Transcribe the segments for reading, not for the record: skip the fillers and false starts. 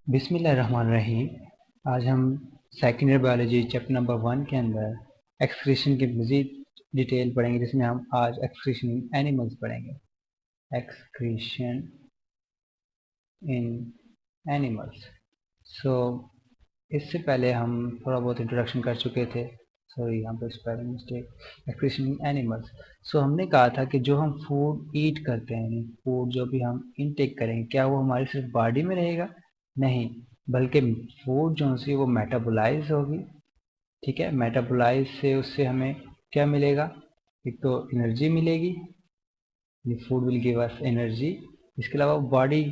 बिस्मिल्लाहिर्रहमानिर्रहीम। आज हम second year biology chapter number 1 के अंदर एक्सक्रीशन की मज़ीद डिटेल पढ़ेंगे, जिसमें हम आज एक्सक्रीशन इन एनिमल्स पढ़ेंगे। Excretion in animals. सो इससे पहले हम थोड़ा बहुत इंट्रोडक्शन कर चुके थे। सॉरी, यहाँ पे spelling mistake. Excretion in animals. So हमने कहा था कि जो हम फूड ईट करते हैं, यानी फूड जो भी हम इनटेक करेंगे, क्या वो हमारी सिर्फ बॉडी में रहेगा? नहीं, बल्कि फूड जो सी वो मेटाबोलाइज होगी। ठीक है, मेटाबोलाइज से उससे हमें क्या मिलेगा? एक तो एनर्जी मिलेगी, food will give us energy. इसके अलावा बॉडी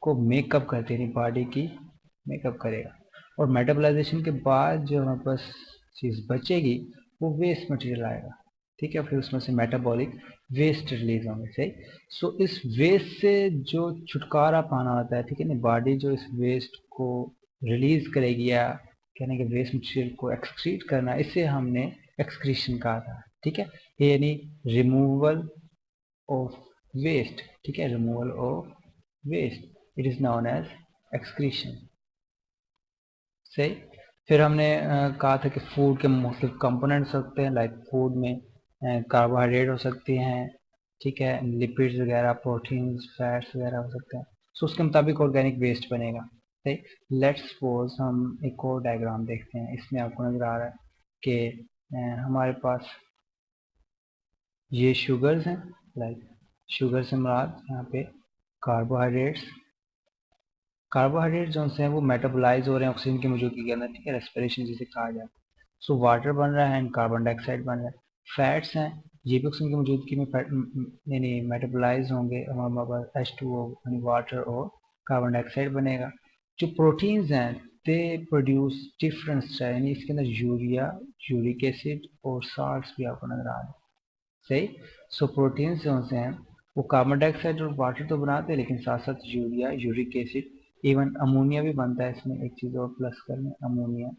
को मेकअप करते हैं, बॉडी की मेकअप करेगा। और मेटाबोलाइजेशन के बाद जो हमारे पास चीज़ बचेगी वो वेस्ट मटेरियल आएगा। ठीक है, फिर उसमें से मेटाबॉलिक वेस्ट रिलीज होंगे। सही। सो इस वेस्ट से जो छुटकारा पाना होता है, ठीक है ना, बॉडी जो इस वेस्ट को रिलीज करेगी, या कहने के वेस्ट मटेरियल को एक्सक्रीट करना, इसे हमने एक्सक्रीशन कहा था। ठीक है, ये यानी रिमूवल ऑफ वेस्ट। ठीक है, removal of waste, it is known as excretion. सही। फिर हमने कहा था कि फूड के मुख्तलिफ कंपोनेंट्स होते हैं, लाइक फूड में कार्बोहाइड्रेट हो सकती हैं, ठीक है, लिपिड्स वगैरह, प्रोटीन्स, फैट्स वगैरह हो सकते हैं। सो उसके मुताबिक ऑर्गेनिक वेस्ट बनेगा। सही। लेट्स सपोज हम एक और डायग्राम देखते हैं। इसमें आपको नजर आ रहा है कि हमारे पास ये शुगर्स हैं, लाइक शुगर से मुराद यहाँ पे कार्बोहाइड्रेट्स। कार्बोहाइड्रेट जो हैं वो मेटाबोलाइज हो रहे हैं ऑक्सीजन की मौजूदगी के अंदर। ठीक है, रेस्पिरेशन जिसे कहा जाता है। सो वाटर बन रहा है एंड कार्बन डाइऑक्साइड बन रहा है। फैट्स हैं, ये भी ऑक्सीजन की मौजूदगी में यानी मेटाबोलाइज होंगे, हमारे पास H2O यानी वाटर और कार्बन डाइऑक्साइड बनेगा। जो प्रोटीन्स हैं दे प्रोड्यूस डिफरेंट स्ट्रक्चर, यानी इसके अंदर यूरिया, यूरिक एसिड और साल्ट्स भी आपको नजर आ रहे हैं। सही। सो प्रोटीन्स जो होते हैं वो कार्बन डाइऑक्साइड और वाटर तो बनाते हैं, लेकिन साथ साथ urea, uric acid, even ammonia भी बनता है। इसमें एक चीज़ और प्लस करना, अमोनिया।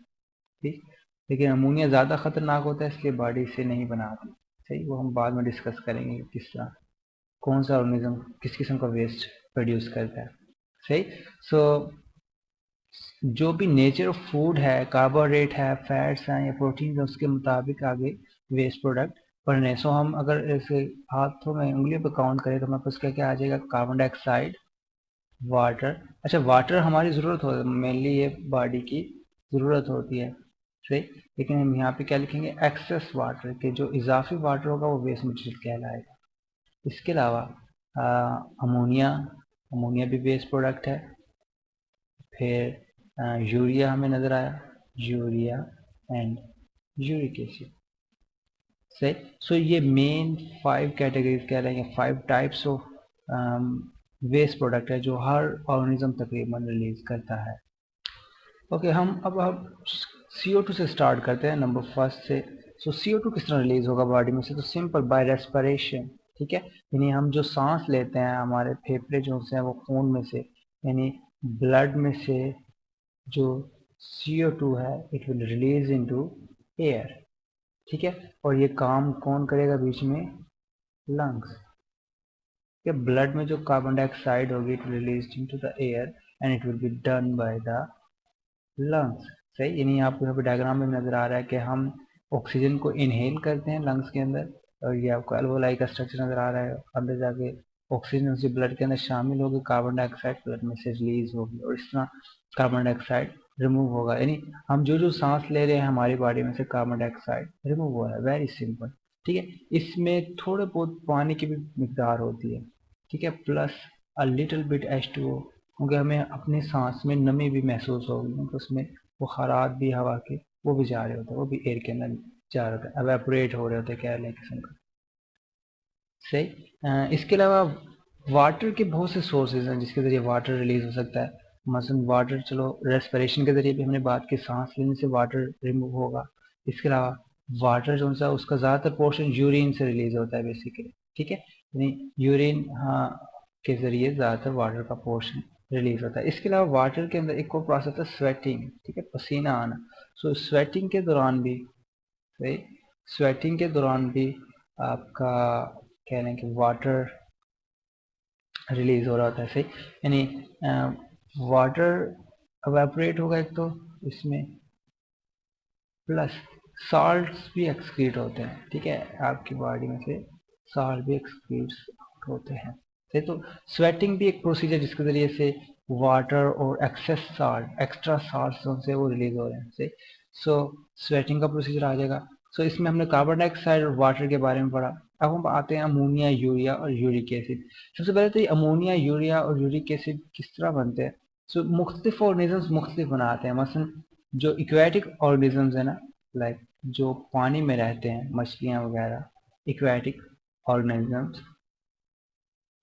ठीक। लेकिन अमोनिया ज़्यादा खतरनाक होता है, इसलिए बॉडी से नहीं बनाती। सही, वो हम बाद में डिस्कस करेंगे कि किस तरह कौन सा ऑर्गेनिज्म किस किस्म का वेस्ट प्रोड्यूस करता है। सही। सो जो भी नेचर ऑफ फूड है, कार्बोहाइड्रेट है, फैट्स हैं या प्रोटीन है, उसके मुताबिक आगे वेस्ट प्रोडक्ट बनने। सो हम अगर ऐसे हाथों में उंगलियों पे काउंट करें तो हमारे पास क्या क्या आ जाएगा? Carbon dioxide, water. अच्छा, वाटर हमारी ज़रूरत हो, मेनली ये बॉडी की ज़रूरत होती है। सही। लेकिन हम यहाँ पे क्या लिखेंगे? एक्सेस वाटर, के जो इजाफी वाटर होगा वो वेस्ट मटेरियल कहलाएगा। इसके अलावा अमोनिया, अमोनिया भी वेस्ट प्रोडक्ट है। फिर यूरिया हमें नज़र आया, यूरिया एंड यूरिक एसिड। सही। सो ये मेन 5 कैटेगरीज कह रहे हैं, 5 टाइप्स ऑफ वेस्ट प्रोडक्ट है जो हर ऑर्गेनिज्म तकरीबन रिलीज करता है। ओके, हम CO2 से स्टार्ट करते हैं, नंबर फर्स्ट से। सो CO2 किस तरह रिलीज होगा बॉडी में से? तो सिंपल, बाय रेस्पिरेशन। ठीक है, यानी हम जो सांस लेते हैं, हमारे फेफड़े जो हैं वो खून में से, यानी ब्लड में से जो CO2 है it will release into air. ठीक है, और ये काम कौन करेगा बीच में? लंग्स। कि ब्लड में जो कार्बन डाइऑक्साइड होगी it release into the air and it will be done by the lungs. सही। यानी आपको यहाँ पे डायग्राम में नजर आ रहा है कि हम ऑक्सीजन को इनहेल करते हैं लंग्स के अंदर, और ये आपको एल्वोलाई का स्ट्रक्चर नजर आ रहा है। अंदर जाके ऑक्सीजन उसी ब्लड के अंदर शामिल होगी, कार्बन डाइऑक्साइड ब्लड में से रिलीज होगी, और इस तरह कार्बन डाइऑक्साइड रिमूव होगा। यानी हम जो जो सांस ले रहे हैं हमारी बॉडी में से कार्बन डाइऑक्साइड रिमूव हो रहा है। Very simple. ठीक है, इसमें थोड़े बहुत पानी की भी मिकदार होती है। ठीक है, plus a little bit H2O, क्योंकि हमें अपनी सांस में नमी भी महसूस होगी, क्योंकि उसमें बुखारात भी हवा के वो भी जा रहे होते हैं, वो भी एयर के अंदर जा रहे होते हैं, एवेपोरेट हो रहे होते हैं, कह लें किस्म का। सही। इसके अलावा वाटर के बहुत से सोर्सेज हैं जिसके ज़रिए वाटर रिलीज हो सकता है। मसलन वाटर, चलो रेस्पिरेशन के ज़रिए भी हमने बात की, सांस लेने से वाटर रिमूव होगा। इसके अलावा वाटर जो सा उसका ज़्यादातर पोर्शन यूरिन से रिलीज होता है बेसिकली। ठीक है, यानी यूरिन, हाँ, के ज़रिए ज़्यादातर वाटर का पोर्शन रिलीज होता है। इसके अलावा वाटर के अंदर एक और प्रोसेस है स्वेटिंग। ठीक है, पसीना आना। सो स्वेटिंग के दौरान भी, सही, स्वेटिंग के दौरान भी आपका कह लें कि वाटर रिलीज हो रहा होता है। सही। यानी वाटर एवेपोरेट होगा एक तो इसमें, प्लस साल्ट्स भी एक्सक्रीट होते हैं, ठीक है, आपकी बॉडी में से साल्ट भी एक्सक्रीट होते हैं। सही, तो स्वेटिंग भी एक प्रोसीजर जिसके जरिए से वाटर और एक्सेस साल्ट, एक्स्ट्रा साल्ट से वो रिलीज हो रहे हैं। सही, सो स्वेटिंग का प्रोसीजर आ जाएगा। सो इसमें हमने कार्बन डाइऑक्साइड और वाटर के बारे में पढ़ा। अब हम आते हैं अमोनिया, यूरिया और यूरिक एसिड। सबसे पहले तो ये अमोनिया, यूरिया और यूरिक एसिड किस तरह बनते हैं। सो मुख्तलिफ ऑर्गेनिजम्स मुख्तलिफ बनाते हैं। मसलन जो इक्वेटिक ऑर्गेनिजम्स है ना, लाइक जो पानी में रहते हैं, मछलियां वगैरह, इक्वेटिक ऑर्गेनिजम्स,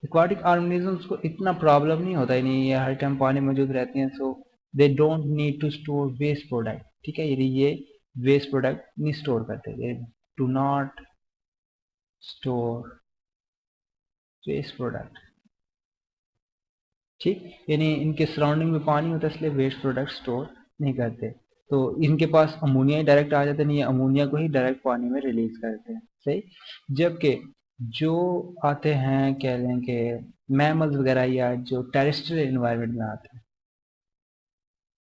एक्वाटिक ऑर्गेनिजम्स को इतना प्रॉब्लम नहीं होता है, नहीं ये हर टाइम पानी में मौजूद रहती हैं, so they don't need to store waste product. ठीक है, यदि ये वेस्ट प्रोडक्ट नहीं स्टोर करते, they do not store waste product. ठीक, यानी इनके सराउंडिंग में पानी होता है, इसलिए वेस्ट प्रोडक्ट स्टोर नहीं करते। तो इनके पास अमोनिया ही डायरेक्ट आ जाता है, नहीं, अमोनिया को ही डायरेक्ट पानी में रिलीज करते हैं। सही, जबकि जो आते हैं कह लें कि मैमल्स वगैरह या जो टेरेस्ट्रियल एनवायरनमेंट में आते हैं,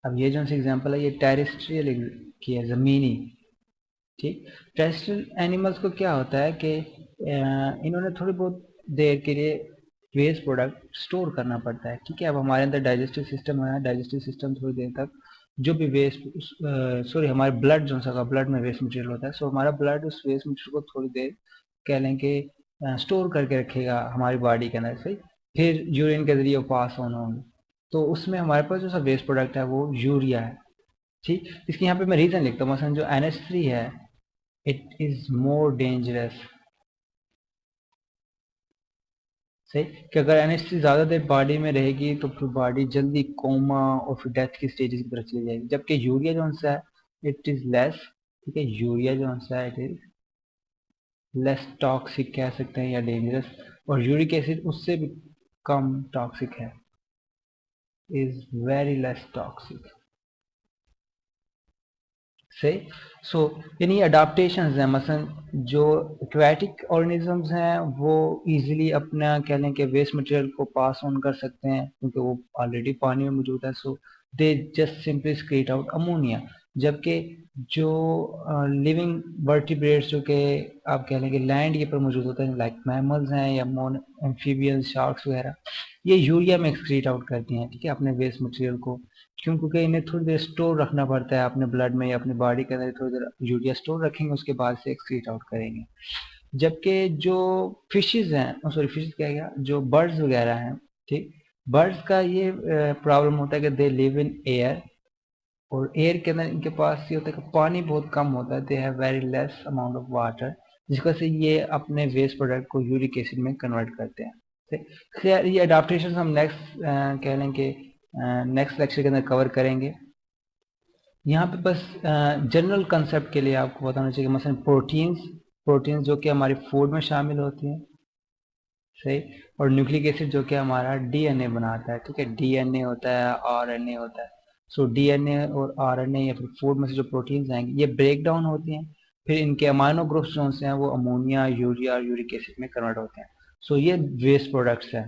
अब ये जो एग्जांपल है ये टेरेस्ट्रियल की है, ज़मीनी। ठीक, टेरेस्ट्रियल एनिमल्स को क्या होता है कि इन्होंने थोड़ी बहुत देर के लिए वेस्ट प्रोडक्ट स्टोर करना पड़ता है। ठीक है, अब हमारे अंदर डाइजेस्टिव सिस्टम है, डाइजेस्टिव सिस्टम थोड़ी देर तक जो भी वेस्ट, सॉरी हमारे ब्लड जो सा ब्लड में वेस्ट मटेरियल होता है, सो हमारा ब्लड उस वेस्ट मटेरियल को थोड़ी देर कह लें कि स्टोर करके रखेगा हमारी बॉडी के अंदर। सही, फिर यूरिन के जरिए पास ऑन होंगे, तो उसमें हमारे पास जो सा वेस्ट प्रोडक्ट है वो यूरिया है। ठीक, इसके यहाँ पे मैं रीजन लिखता हूँ, मसलन जो NH3 है, इट इज मोर डेंजरस। सही, कि अगर NH3 ज्यादा देर बॉडी में रहेगी तो फिर बॉडी जल्दी कोमा और फिर डेथ की स्टेजेस की तरफ चली जाएगी। जबकि यूरिया जो है इट इज लेस, ठीक है, यूरिया जो है इट इज लेस टॉक्सिक कह सकते हैं या डेंजरस, और यूरिक एसिड उससे भी कम टॉक्सिक है, इज वेरी लेस टॉक्सिक। सही, सो यानी अडाप्टेशन हैं, मसलन जो एक्वेटिक ऑर्गेनिजम्स हैं वो इजीली अपना कह लें कि वेस्ट मटेरियल को पास ऑन कर सकते हैं क्योंकि वो ऑलरेडी पानी में मौजूद है, so they just simply secrete out ammonia. जबकि जो लिविंग वर्टिब्रेट्स जो कि आप कह लें कि लैंड के पर मौजूद होते हैं, लाइक मैमल्स हैं या एम्फीबियंस, शार्क्स वगैरह, ये यूरिया में एक्सक्रीट आउट करती हैं, ठीक है, अपने वेस्ट मटेरियल को। क्यों, क्योंकि इन्हें थोड़ी देर स्टोर रखना पड़ता है अपने ब्लड में या अपनी बॉडी के अंदर, थोड़ी देर यूरिया स्टोर रखेंगे, उसके बाद से एक्सक्रीट आउट करेंगे। जबकि जो फिशेज हैं, सॉरी फिशेज क्या गया, जो बर्ड्स वगैरह हैं, ठीक, बर्ड्स का ये प्रॉब्लम होता है कि दे लिव इन एयर, और एयर के अंदर इनके पास ये होता है कि पानी बहुत कम होता है, they have very less amount of water, जिसकी वजह से ये अपने वेस्ट प्रोडक्ट को यूरिक एसिड में कन्वर्ट करते हैं। खैर ये अडाप्टेशन हम नेक्स्ट कह लें कि नेक्स्ट लेक्चर के अंदर कवर करेंगे। यहाँ पे बस जनरल कंसेप्ट के लिए आपको बताना चाहिए, मसलन प्रोटीन्स, प्रोटीन्स जो कि हमारी फूड में शामिल होती हैं। सही, और न्यूक्लिक एसिड जो कि हमारा डीएनए बनाता है। ठीक है, डीएनए होता है, आरएनए होता है। सो डीएनए और आरएनए या फिर फूड में से जो प्रोटीन्स आएंगे ये ब्रेक डाउन होती हैं, फिर इनके अमाइनो ग्रुप्स जो हैं वो अमोनिया, यूरिया और यूरिक एसिड में कन्वर्ट होते हैं। सो ये वेस्ट प्रोडक्ट्स हैं।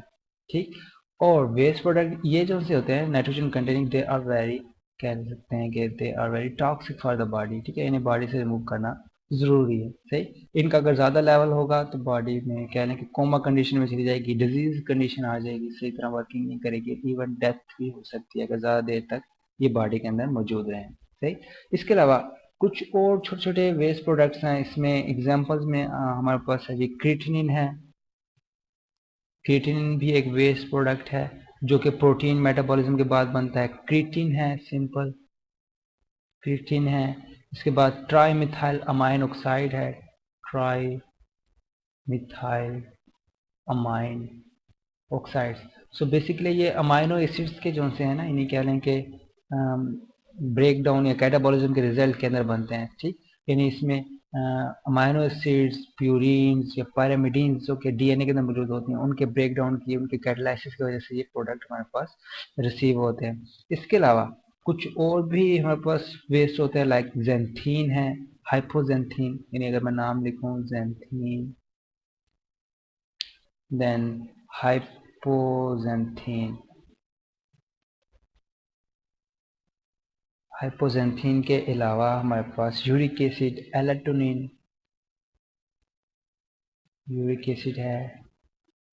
ठीक, और वेस्ट प्रोडक्ट ये जो से होते हैं nitrogen containing, they are very, कह सकते हैं कि they are very toxic for the body. ठीक है, इन्हें बॉडी से रिमूव करना जरूरी है। सही, इनका अगर ज़्यादा लेवल होगा तो बॉडी में कह लें कि कोमा कंडीशन में चली जाएगी, डिजीज कंडीशन आ जाएगी, सही तरह वर्किंग नहीं करेगी, इवन डेथ भी हो सकती है अगर ज़्यादा देर तक ये बॉडी के अंदर मौजूद रहें। सही, इसके अलावा कुछ और छोटे छोटे वेस्ट प्रोडक्ट्स हैं, इसमें एग्जांपल्स में हमारे पास है जी क्रिएटिनिन है। क्रिएटिनिन भी एक वेस्ट प्रोडक्ट है जो कि प्रोटीन मेटाबॉलिज्म के बाद बनता है। क्रिएटिन है, सिंपल क्रिएटिन है। इसके बाद ट्राई मिथाइल अमाइन ऑक्साइड है, tri methyl amine oxides. So basically ये अमाइनो एसिड्स के जो से हैं ना, इन्हें कह लें कि ब्रेक डाउन या कैटाबॉलिज्म के रिजल्ट के अंदर बनते हैं। ठीक, यानी इसमें अमाइनो एसिड्स, प्यूरिन्स या पैरामिडीन्स जो कि डीएनए के अंदर मौजूद होती हैं, उनके ब्रेक डाउन की, उनके कैटालाइसिस की वजह से ये प्रोडक्ट हमारे पास रिसीव होते हैं। इसके अलावा कुछ और भी हमारे पास वेस्ट होते हैं, लाइक जेंथीन है, हाइपोजेंथीन, यानी अगर मैं नाम लिखूं जेंथीन, देन हाइपोजेंथीन, हाइपोजेंथीन के अलावा हमारे पास यूरिक एसिड, एलेक्टोनिन, यूरिक एसिड है,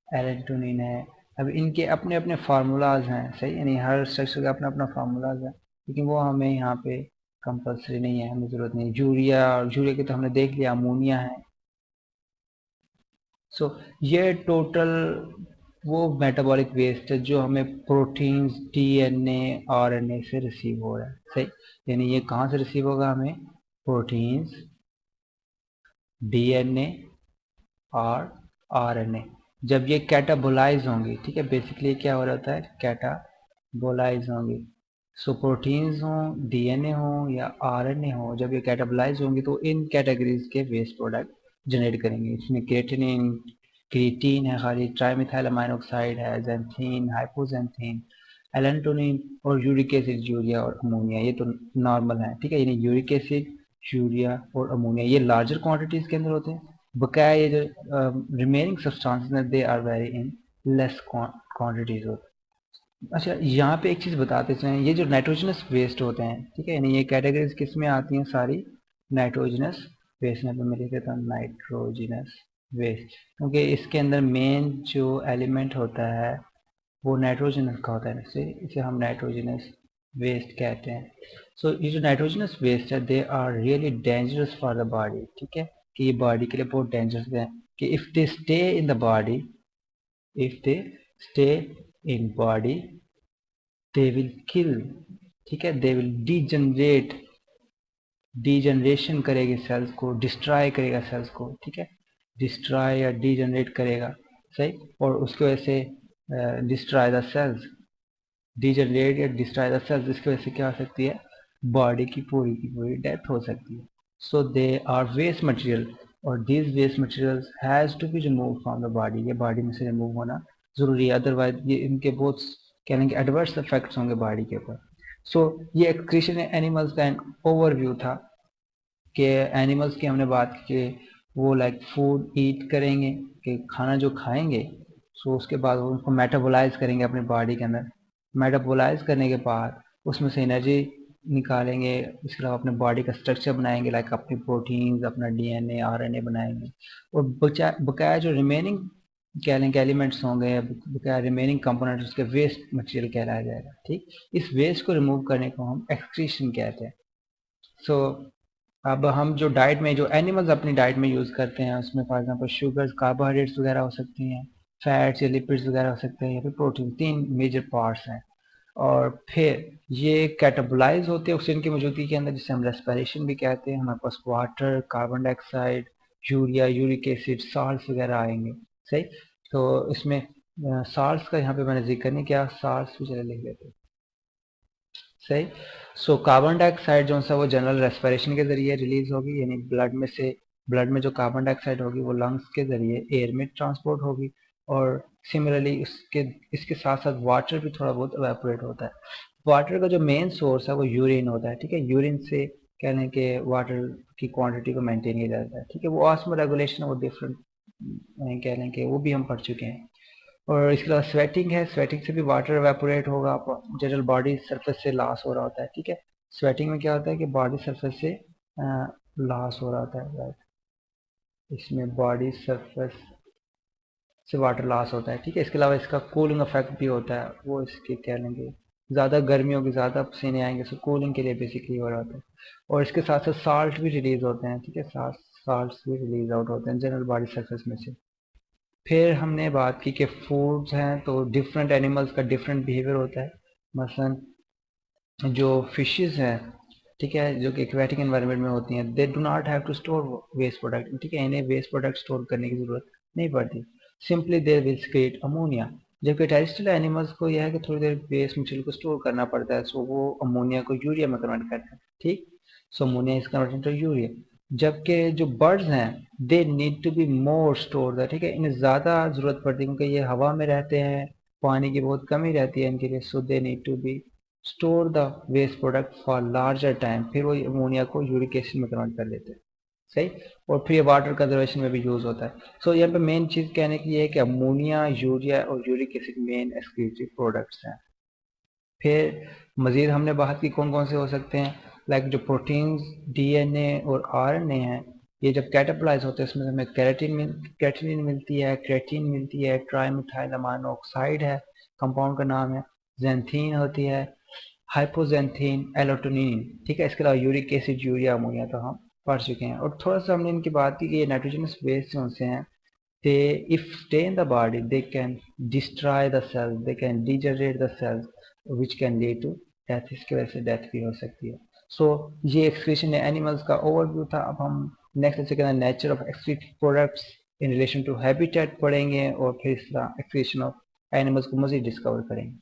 एलेक्टोनिन है। अब इनके अपने अपने फार्मूलाज हैं, सही, यानी हर स्ट्रक्चर का अपना अपना फार्मूलाज है, लेकिन वो हमें यहाँ पे कंपलसरी नहीं है, हमें ज़रूरत नहीं। यूरिया, और यूरिया के तो हमने देख लिया, अमोनिया है। सो ये टोटल वो मेटाबॉलिक वेस्ट है जो हमें प्रोटीन्स, डीएनए, आरएनए से रिसीव हो रहा है, सही। यानी ये कहाँ से रिसीव होगा? हमें प्रोटीन्स, डीएनए और आरएनए, जब ये कैटाबोलाइज होंगी, ठीक है। बेसिकली क्या हो रहा है? कैटाबोलाइज होंगी। सो प्रोटीन्स हो, डीएनए हो या आरएनए हो, जब ये कैटाबोलाइज होंगी तो इन कैटेगरीज के वेस्ट प्रोडक्ट जनरेट करेंगे। इसमें क्रिएटिनिन, क्रिएटिन है, खाली ट्राइमिथाइल अमाइनो ऑक्साइड है, ज़ैंथीन, हाइपोज़ैंथीन, एलेंटोनिन और यूरिक एसिड, यूरिया और अमोनिया, ये तो नॉर्मल है, ठीक है। यानी यूरिक एसिड, यूरिया और अमोनिया ये लार्जर क्वांटिटीज के अंदर होते हैं। बकाया ये जो रिमेनिंग सब्सटेंसेस हैं, they are very in less quantities होते हैं। अच्छा, यहाँ पे एक चीज़ बताते चलें, ये जो नाइट्रोजनस वेस्ट होते हैं, ठीक है, यानी ये कैटेगरीज किस में आती हैं? सारी नाइट्रोजनस वेस्ट में। मैं लिख देता हूँ नाइट्रोजनस वेस्ट, क्योंकि इसके अंदर मेन जो एलिमेंट होता है वो नाइट्रोजनस का होता है, इसे हम नाइट्रोजनस वेस्ट कहते हैं। सो ये जो नाइट्रोजनस वेस्ट है, they are really dangerous for the body, ठीक है, कि ये बॉडी के लिए बहुत डेंजरस है, कि if they stay in the body, if they stay in body they will kill, ठीक है, दे विल डीजनरेट, डीजनरेशन करेगी सेल्स को, डिस्ट्रॉय करेगा सेल्स को, ठीक है, डिस्ट्रॉय या डीजनरेट करेगा, सही। और उसकी वजह से डिस्ट्रॉय द सेल्स, डीजनरेट या डिस्ट्रॉय द सेल्स, इसकी वजह से क्या हो सकती है? बॉडी की पूरी डेथ हो सकती है। So they are waste material, और these waste materials has to be remove from the body, ये बॉडी में से रिमूव होना जरूरी है, अदरवाइज ये इनके बहुत क्या लेंगे एडवर्स इफेक्ट्स होंगे बॉडी के ऊपर। सो ये एक्सक्रीशन एनिमल्स का ओवरव्यू था, कि एनिमल्स की हमने बात की कि वो लाइक फूड ईट करेंगे, कि खाना जो खाएंगे, सो उसके बाद वो उनको मेटाबोलाइज करेंगे अपनी बॉडी के अंदर। मेटाबोलाइज करने के बाद उसमें से एनर्जी निकालेंगे, इसके अलावा अपने बॉडी का स्ट्रक्चर बनाएंगे, लाइक अपनी प्रोटीन्स, अपना डीएनए, आरएनए बनाएंगे। और बकाया जो रिमेनिंग क्या लेंगे एलिमेंट्स होंगे, बकाया रिमेनिंग कंपोनेंट्स, उसके वेस्ट मटेरियल कहलाया जाएगा, ठीक। इस वेस्ट को रिमूव करने को हम एक्सक्रीशन कहते हैं। सो अब हम जो डाइट में, जो एनिमल्स अपनी डाइट में यूज़ करते हैं, उसमें फॉर एग्जांपल शुगर्स, कार्बोहाइड्रेट्स वगैरह हो सकती हैं, फैट्स या लिपिड्स वगैरह हो सकते हैं, या फिर प्रोटीन, तीन मेजर पार्ट्स हैं। और फिर ये कैटाबोलाइज होते हैं ऑक्सीजन की मौजूदगी के अंदर, जिसे हम रेस्पिरेशन भी कहते हैं। हमारे पास water, carbon dioxide, urea, uric acid, salts वगैरह आएंगे, सही। तो इसमें साल्ट्स का यहाँ पे मैंने जिक्र नहीं किया, साल्ट्स भी चले लिख लेते हैं, सही। सो कार्बन डाइऑक्साइड जो सा वो जनरल रेस्पिरेशन के जरिए रिलीज होगी, यानी ब्लड में से, ब्लड में जो कार्बन डाइऑक्साइड होगी वो लंग्स के जरिए एयर में ट्रांसपोर्ट होगी। और सिमिलरली इसके इसके साथ साथ वाटर भी थोड़ा बहुत एवेपोरेट होता है। वाटर का जो मेन सोर्स है वो यूरिन होता है, ठीक है। यूरिन से कह लें कि वाटर की क्वांटिटी को मेंटेन किया जाता है, ठीक है। वो ऑस्मो रेगुलेशन वो डिफरेंट कह लें कि वो भी हम पढ़ चुके हैं। और इसके अलावा स्वेटिंग है, स्वेटिंग से भी वाटर एवेपोरेट होगा, जनरल बॉडी सरफेस से लॉस हो रहा होता है, ठीक है। स्वेटिंग में क्या होता है कि बॉडी सरफेस से लॉस हो रहा होता है, राइट, इसमें बॉडी सरफेस से वाटर लॉस होता है, ठीक है। इसके अलावा इसका कूलिंग इफेक्ट भी होता है, वो इसके कह लेंगे ज़्यादा गर्मी होगी, ज़्यादा पसीने आएंगे, सो कूलिंग के लिए बेसिकली हो रहा होता है। और इसके साथ साथ साल्ट भी रिलीज होते हैं, ठीक है, साल्ट भी रिलीज आउट होते हैं जनरल बॉडी सरफेस में से। फिर हमने बात की कि फूड्स हैं तो डिफरेंट एनिमल्स का डिफरेंट बिहेवियर होता है। मसलन जो फिशेस हैं, ठीक है, जो कि एक्वेटिक एनवायरनमेंट में होती हैं, they do not have to store waste product, ठीक है, इन्हें वेस्ट प्रोडक्ट स्टोर करने की ज़रूरत नहीं पड़ती, simply they will create ammonia. जबकि टेरेस्ट्रियल एनिमल्स को यह है कि थोड़ी देर वेस्ट मटेरियल को स्टोर करना पड़ता है, सो वो अमोनिया को यूरिया में कन्वर्ट करते हैं, ठीक। So ammonia is converted to urea. जबकि जो बर्ड्स हैं, they need to be more store, ठीक है, इन्हें ज़्यादा ज़रूरत पड़ती है, क्योंकि ये हवा में रहते हैं, पानी की बहुत कमी रहती है इनके लिए, so they need to be store the waste product for larger time, फिर वो अमोनिया को यूरिक एसिड में कन्वर्ट कर लेते हैं, सही। और फिर ये वाटर कंजर्वेशन में भी यूज होता है। सो यहाँ पे मेन चीज कहने की ये है कि अमोनिया, यूरिया और uric acid main excretory products हैं। फिर मज़ीद हमने बात की कौन कौन से हो सकते हैं, लाइक जो प्रोटीन्स डीएनए और आरएनए हैं, ये जब कैटाबलाइज होते हैं इसमें हमें कैरेटिनिन मिलती है, क्रेटीन मिलती है, ट्राईमिथाइल अमाइनो ऑक्साइड है, कंपाउंड का नाम है, जेंथीन होती है, हाइपोजेंथीन, एलोटोनिन, ठीक है। इसके अलावा यूरिक एसिड, यूरिया, अमोनिया तो हम पढ़ चुके हैं। और थोड़ा सा हमने इनकी बात की कि ये नाइट्रोजनस बेस कौन से हैं, they if stay in the body they can destroy the cells, they can degenerate the cells which can lead to death, इसकी वजह से डेथ भी हो सकती है। सो ये एक्सक्रीशन एनिमल्स का ओवरव्यू था। अब हम नेक्स्ट लेक्चर के अंदर nature of excretive products in relation to habitat पढ़ेंगे और फिर इस तरह एक्सक्रीशन ऑफ एनिमल्स को मज़ीद डिस्कवर करेंगे।